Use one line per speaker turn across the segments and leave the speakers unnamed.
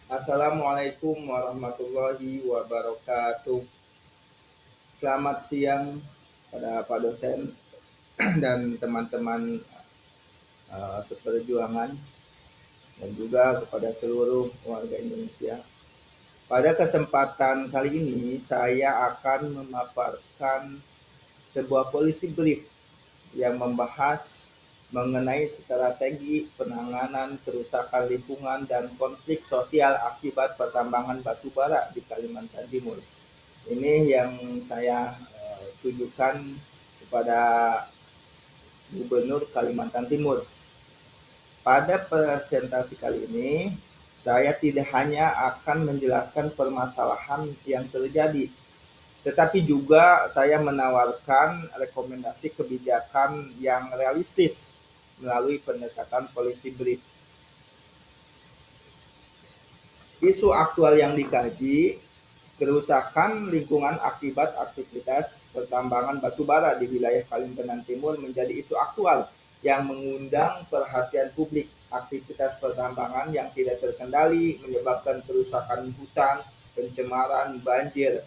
Assalamualaikum warahmatullahi wabarakatuh. Selamat siang pada Pak dosen dan teman-teman seperjuangan dan juga kepada seluruh warga Indonesia. Pada kesempatan kali ini saya akan memaparkan sebuah policy brief yang membahas mengenai strategi penanganan kerusakan lingkungan dan konflik sosial akibat pertambangan batu bara di Kalimantan Timur. Ini yang saya tujukan kepada Gubernur Kalimantan Timur. Pada presentasi kali ini, saya tidak hanya akan menjelaskan permasalahan yang terjadi, tetapi juga saya menawarkan rekomendasi kebijakan yang realistis melalui pendekatan policy brief. Isu aktual yang dikaji, kerusakan lingkungan akibat aktivitas pertambangan batu bara di wilayah Kalimantan Timur menjadi isu aktual yang mengundang perhatian publik. Aktivitas pertambangan yang tidak terkendali menyebabkan kerusakan hutan, pencemaran, banjir,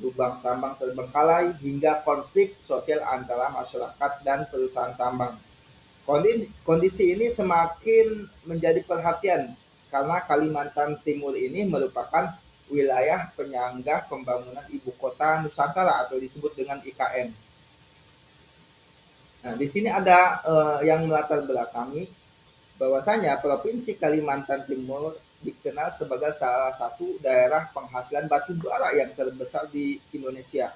lubang tambang terbengkalai, hingga konflik sosial antara masyarakat dan perusahaan tambang. Kondisi ini semakin menjadi perhatian karena Kalimantan Timur ini merupakan wilayah penyangga pembangunan ibu kota Nusantara atau disebut dengan IKN. Nah, di sini ada yang melatar belakangi bahwasanya Provinsi Kalimantan Timur dikenal sebagai salah satu daerah penghasilan batu bara yang terbesar di Indonesia.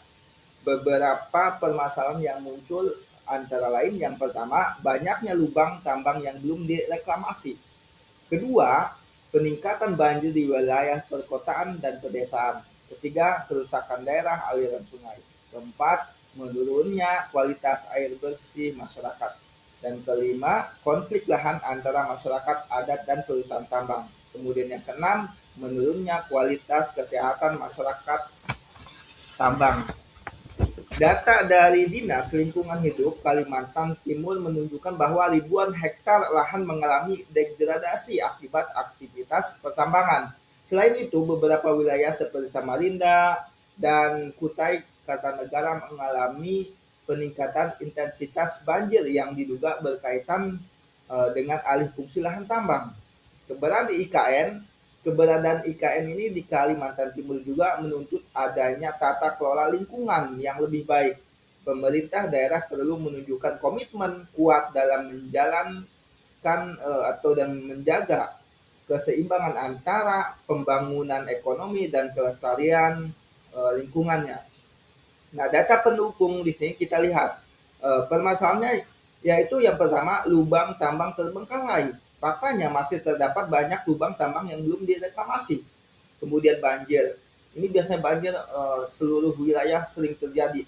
Beberapa permasalahan yang muncul antara lain yang pertama, banyaknya lubang tambang yang belum direklamasi. Kedua, peningkatan banjir di wilayah perkotaan dan pedesaan. Ketiga, kerusakan daerah aliran sungai. Keempat, menurunnya kualitas air bersih masyarakat. Dan kelima, konflik lahan antara masyarakat adat dan perusahaan tambang. Kemudian yang keenam, menurunnya kualitas kesehatan masyarakat tambang. Data dari Dinas Lingkungan Hidup Kalimantan Timur menunjukkan bahwa ribuan hektar lahan mengalami degradasi akibat aktivitas pertambangan. Selain itu, beberapa wilayah seperti Samarinda dan Kutai Kartanegara mengalami peningkatan intensitas banjir yang diduga berkaitan dengan alih fungsi lahan tambang. Keberadaan IKN ini di Kalimantan Timur juga menuntut adanya tata kelola lingkungan yang lebih baik. Pemerintah daerah perlu menunjukkan komitmen kuat dalam menjalankan atau dan menjaga keseimbangan antara pembangunan ekonomi dan kelestarian lingkungannya. Nah, data pendukung di sini kita lihat permasalahannya yaitu yang pertama lubang tambang terbengkalai. Faktanya masih terdapat banyak lubang tambang yang belum direklamasi. Kemudian banjir. Ini biasanya banjir seluruh wilayah sering terjadi.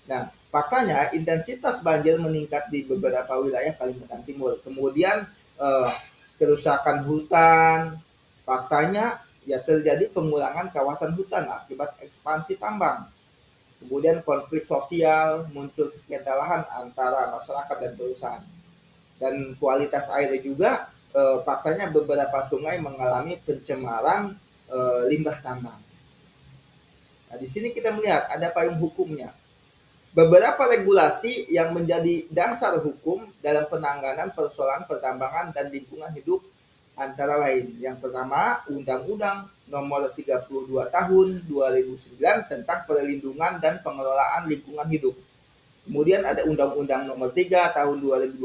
Nah, faktanya intensitas banjir meningkat di beberapa wilayah Kalimantan Timur. Kemudian kerusakan hutan. Faktanya ya terjadi pengurangan kawasan hutan akibat ekspansi tambang. Kemudian konflik sosial, muncul sengketa lahan antara masyarakat dan perusahaan. Dan kualitas air juga faktanya beberapa sungai mengalami pencemaran limbah tambang. Nah, di sini kita melihat ada payung hukumnya. Beberapa regulasi yang menjadi dasar hukum dalam penanganan persoalan pertambangan dan lingkungan hidup antara lain. Yang pertama, Undang-Undang Nomor 32 Tahun 2009 tentang Perlindungan dan Pengelolaan Lingkungan Hidup. Kemudian ada Undang-Undang Nomor 3 Tahun 2020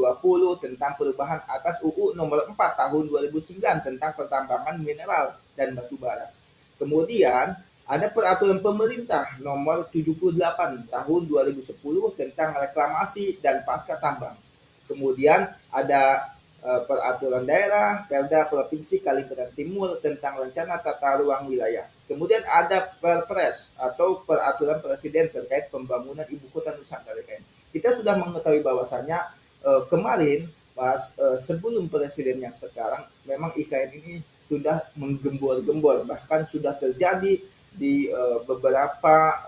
tentang perubahan atas UU Nomor 4 Tahun 2009 tentang pertambangan mineral dan batu bara. Kemudian ada peraturan pemerintah nomor 78 tahun 2010 tentang reklamasi dan pasca tambang. Kemudian ada peraturan daerah Perda Provinsi Kalimantan Timur tentang rencana tata ruang wilayah. Kemudian ada Perpres atau peraturan presiden terkait pembangunan ibu kota Nusantara. Kita sudah mengetahui bahwasannya kemarin pas sebelum presiden yang sekarang memang IKN ini sudah menggembor-gembor, bahkan sudah terjadi di beberapa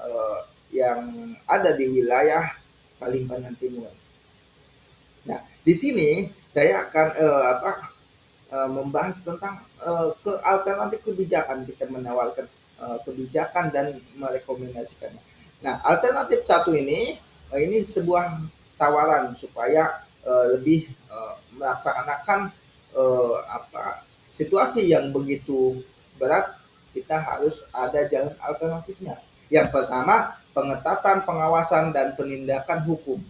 yang ada di wilayah Kalimantan Timur. Nah, di sini saya akan membahas tentang ke alternatif kebijakan. Kita menawarkan kebijakan dan merekomendasikannya. Nah, alternatif satu ini sebuah tawaran supaya lebih melaksanakan situasi yang begitu berat, kita harus ada jalan alternatifnya. Yang pertama, pengetatan pengawasan dan penindakan hukum.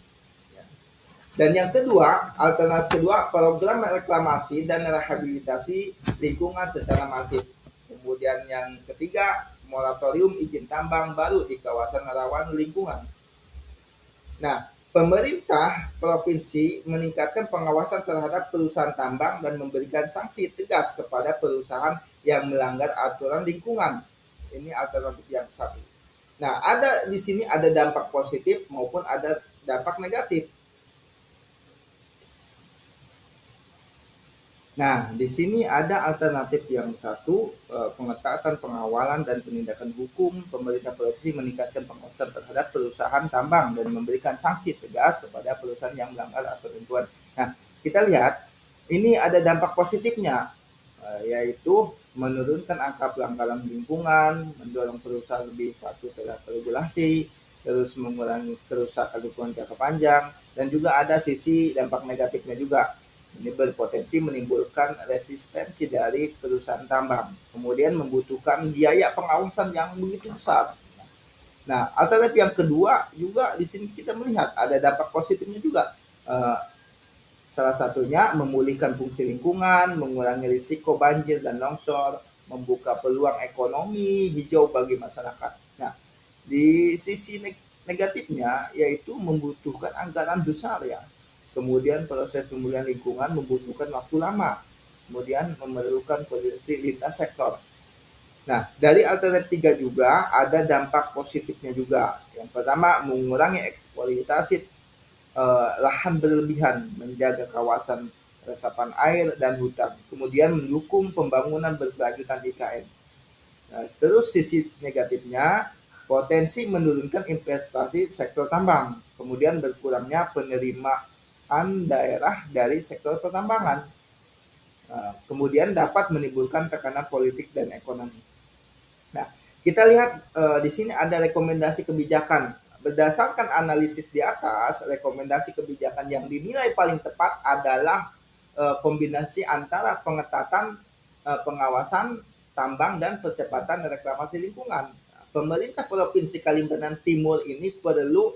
Dan yang kedua, alternatif kedua, program reklamasi dan rehabilitasi lingkungan secara masif. Kemudian yang ketiga, moratorium izin tambang baru di kawasan rawan lingkungan. Nah, pemerintah provinsi meningkatkan pengawasan terhadap perusahaan tambang dan memberikan sanksi tegas kepada perusahaan yang melanggar aturan lingkungan. Ini alternatif yang satu. Nah, di sini ada dampak positif maupun ada dampak negatif. Nah, di sini ada alternatif yang satu, pengetatan pengawalan dan penindakan hukum. Pemerintah provinsi meningkatkan pengawasan terhadap perusahaan tambang dan memberikan sanksi tegas kepada perusahaan yang melanggar aturan lingkungan. Nah, kita lihat ini ada dampak positifnya, yaitu menurunkan angka pelanggaran lingkungan, mendorong perusahaan lebih patuh terhadap regulasi, terus mengurangi kerusakan lingkungan jangka panjang, dan juga ada sisi dampak negatifnya juga. Ini berpotensi menimbulkan resistensi dari perusahaan tambang, kemudian membutuhkan biaya pengawasan yang begitu besar. Nah, alternatif yang kedua juga di sini kita melihat ada dampak positifnya juga. Salah satunya memulihkan fungsi lingkungan, mengurangi risiko banjir dan longsor, membuka peluang ekonomi hijau bagi masyarakat. Nah, di sisi negatifnya yaitu membutuhkan anggaran besar ya. Kemudian proses pemulihan lingkungan membutuhkan waktu lama. Kemudian memerlukan koordinasi lintas sektor. Nah, dari alternatif 3 juga ada dampak positifnya juga. Yang pertama, mengurangi eksploitasi lahan berlebihan, menjaga kawasan resapan air dan hutan. Kemudian mendukung pembangunan berkelanjutan IKN. Nah, terus sisi negatifnya, potensi menurunkan investasi sektor tambang. Kemudian berkurangnya penerimaan daerah dari sektor pertambangan. Kemudian dapat menimbulkan tekanan politik dan ekonomi. Nah, kita lihat di sini ada rekomendasi kebijakan. Berdasarkan analisis di atas, rekomendasi kebijakan yang dinilai paling tepat adalah kombinasi antara pengetatan pengawasan tambang dan percepatan reklamasi lingkungan. Pemerintah Provinsi Kalimantan Timur ini perlu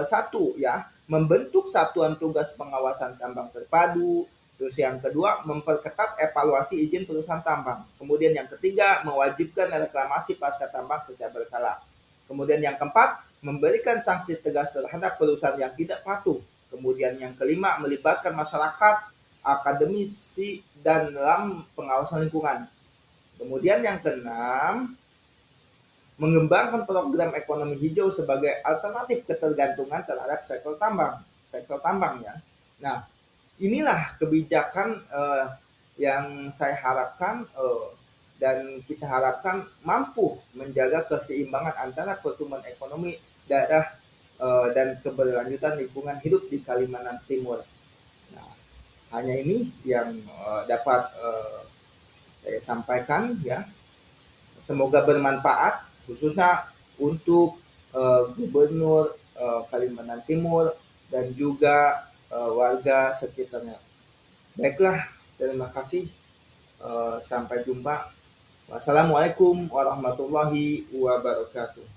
satu ya, membentuk satuan tugas pengawasan tambang terpadu. Terus yang kedua, memperketat evaluasi izin perusahaan tambang. Kemudian yang ketiga, mewajibkan reklamasi pasca tambang secara berkala. Kemudian yang keempat, memberikan sanksi tegas terhadap perusahaan yang tidak patuh. Kemudian yang kelima, melibatkan masyarakat, akademisi, dan dalam pengawasan lingkungan. Kemudian yang keenam, mengembangkan program ekonomi hijau sebagai alternatif ketergantungan terhadap sektor tambang ya. Nah, inilah kebijakan yang saya harapkan dan kita harapkan mampu menjaga keseimbangan antara pertumbuhan ekonomi daerah dan keberlanjutan lingkungan hidup di Kalimantan Timur. Nah, hanya ini yang dapat saya sampaikan ya. Semoga bermanfaat khususnya untuk Gubernur Kalimantan Timur dan juga warga sekitarnya. Baiklah, terima kasih. Sampai jumpa. Wassalamualaikum warahmatullahi wabarakatuh.